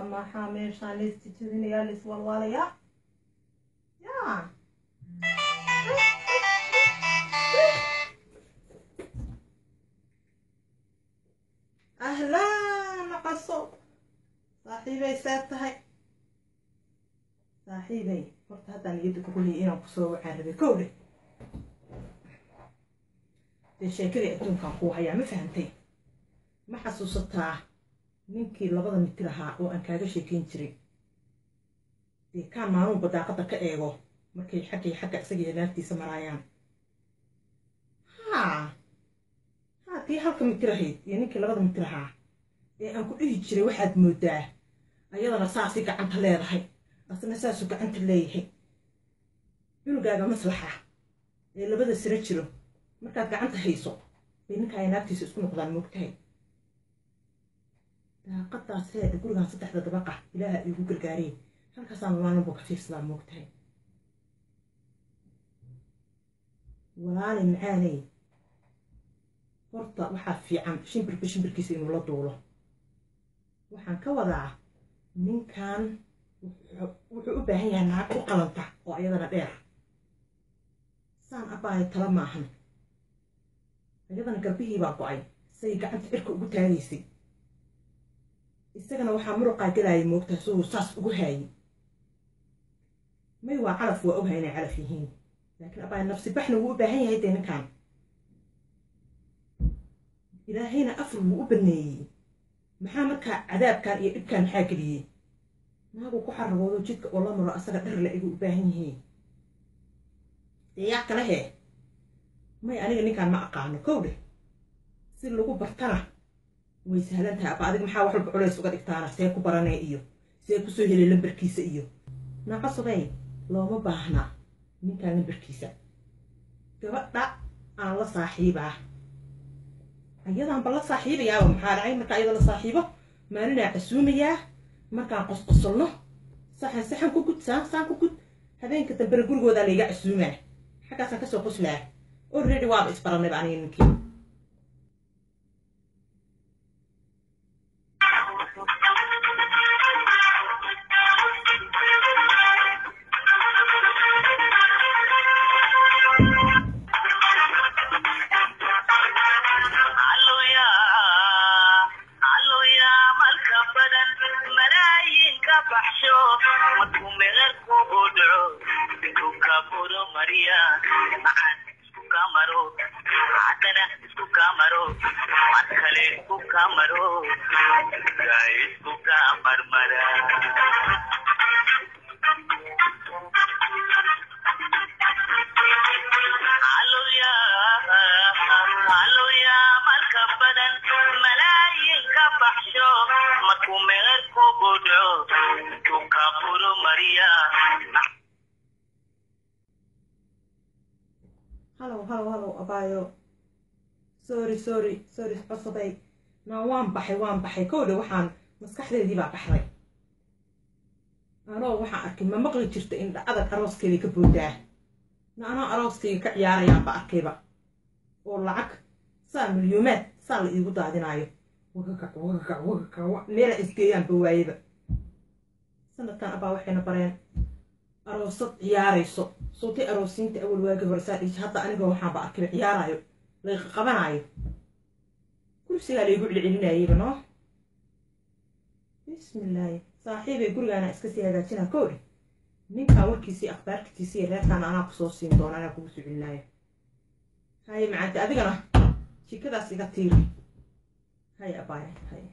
ما حامل شان ليستيتين يا ليس والله يا أهلا نقصو صاحبي ساتهاي صاحبي فرت هذا اللي يدك كلي إنا قصو عربي كولي الشيكري أنتم كان قوها يا ما فهمتي ما حسوستها ninkii labada mitir ahaa oo aan kaaga sheekeyn jiray kaan maalin badaaqada ka eego markay xagga isaga naagtiisa maraayaan tii halka mitir ahayd iyo ninkii labada mitir ahaa ee aan ku dhihi jiray waxaad moodaa ayadana saasi gacanta leedahay asna saasu gacanta leeyahay cunugaaga maslaxa ee labada sira jiro markaad gacanta hayso bay ninkaa naagtiisa isku noqdaan moogtahay قطع سيد يقول لها صدح ذا بقى إلها يقول قرقارين هل كسام ما نبغى كثير سلام وقتها ولا معاني فرطة وحاف في عم شمبر كيسين ولا طوله وحن كوضع من كان وحقوبة هي نعك وقلنطع وأيضا بير سان أباي تلماهن أيضا قربيه باباي سيقع عند إركو بتاريسي isagana waxa muruqa galay moogta soo saas ugu haayay may waa calaf waa ogayna calaf yihiin laakiin abaa nafsi baxna wuu u baahan yahay deemankan ilaahayna afru wuu u baneeyay maxaa marka cadaabkan iyo dhibkan maxaa galiyay naagu ku xaragoodo jidka oo la maro asaga dhar la igu u baahan yahay yaa kale he may aniga ninkan ma aqaano kowde si lagu bartana way sahlantahay aba adiga maxaa wax walba culays uga dhigtaana see ku baranay iyo see ku soo helay lambarkiisa iyo naqasbay looma baahna ninka lambarkiisa gabadha aan la saaxiibaa ayadan bal la saaxiibayaa maxaa dhacay marka ayada la saaxiibo maalina casuumayaa markaan qosqosolno saxan ku gudsan saan ku gud habeenka dambe gurigooda la iga casuumaa xagaas ka soo qoslaa already waa isbaranay baan ninkii Hello, abayo. Sorry, qasabay. waan baxay kooda waxaan maskaxdeedii baa baxday anoo waxaan arkay ma maqli jirta in adag arooskeeda ka boodaa anoo arooskeyga ka ciyaarayaan ba arkayba oo lacag saa milyoomaad saa la iigu daadinaayo wagaka meela isgeeyaan ba waayeba sanadkan abaa waxayna bareen aroosad ciyaarayso sootay aroosiinta awal waagi hore saa dhigi hadda aniga waxaan ba arkay ciyaarayo la qabanaayo kursiga la igu celcelinayay bano bismillah صاحبي يقول أنا إسكسي هذا شنا كوري نينكا وركيسي أخبارك تيسي ريحان أنا قصوصي دون أنا كوسي بالله هاي معانتي أذيك أنا شي كذا سيكتير هاي أبايا هاي